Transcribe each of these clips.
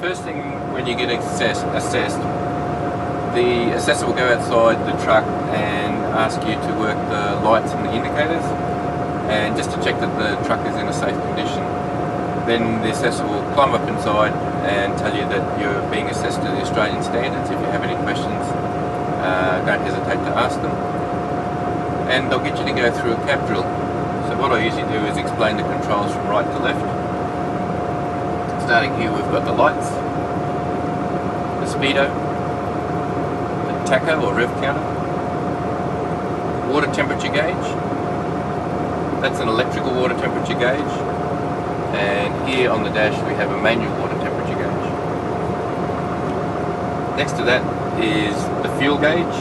First thing, when you get assessed, the assessor will go outside the truck and ask you to work the lights and the indicators, and just to check that the truck is in a safe condition. Then the assessor will climb up inside and tell you that you're being assessed to the Australian standards. If you have any questions, don't hesitate to ask them. And they'll get you to go through a cab drill. So what I usually do is explain the controls from right to left. Starting here, we've got the lights, the speedo, the tacho or rev counter, water temperature gauge. That's an electrical water temperature gauge. And here on the dash we have a manual water temperature gauge. Next to that is the fuel gauge.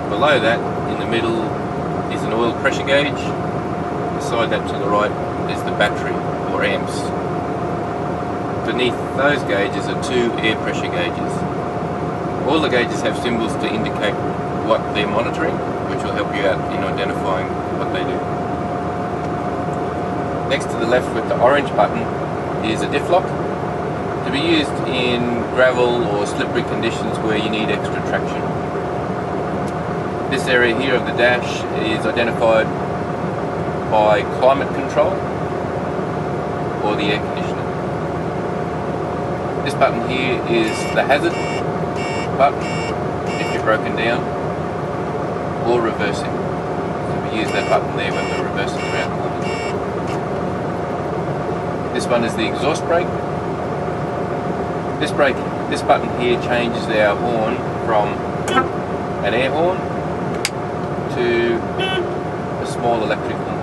Below that, in the middle, is an oil pressure gauge. Beside that to the right is the battery or amps. Beneath those gauges are two air pressure gauges. All the gauges have symbols to indicate what they're monitoring, which will help you out in identifying what they do. Next to the left with the orange button is a diff lock, to be used in gravel or slippery conditions where you need extra traction. This area here of the dash is identified by climate control or the air conditioner. This button here is the hazard button if you're broken down or reversing. So we use that button there when we're reversing around corners. This one is the exhaust brake. This button here changes our horn from an air horn to a small electric horn.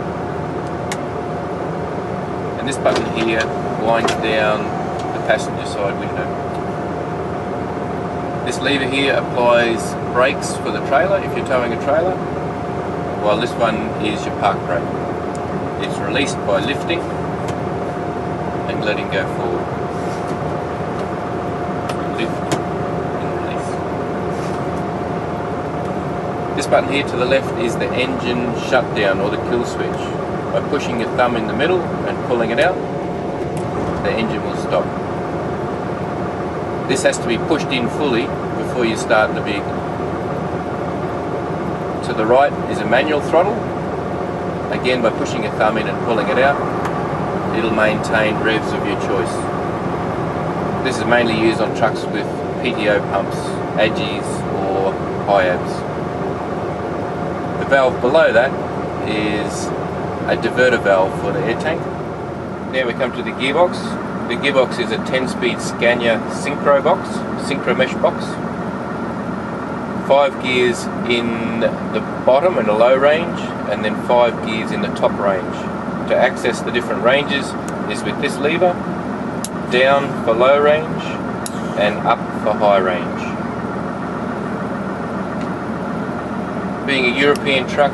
And this button here winds down the passenger side window. This lever here applies brakes for the trailer if you're towing a trailer, while this one is your park brake. It's released by lifting and letting go forward. Lift and release. This button here to the left is the engine shutdown or the kill switch. By pushing your thumb in the middle and pulling it out, the engine will stop. This has to be pushed in fully before you start the vehicle. To the right is a manual throttle. Again, by pushing your thumb in and pulling it out, it'll maintain revs of your choice. This is mainly used on trucks with PTO pumps, Aggies or Hiabs. The valve below that is a diverter valve for the air tank. Now we come to the gearbox. The gearbox is a 10-speed Scania synchro mesh box. 5 gears in the bottom and the low range, and then 5 gears in the top range. To access the different ranges is with this lever, down for low range and up for high range. Being a European truck,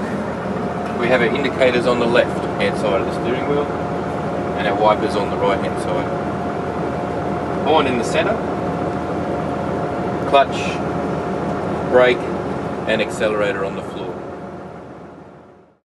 we have our indicators on the left hand side of the steering wheel and our wipers on the right hand side. Horn in the centre, clutch, brake and accelerator on the floor.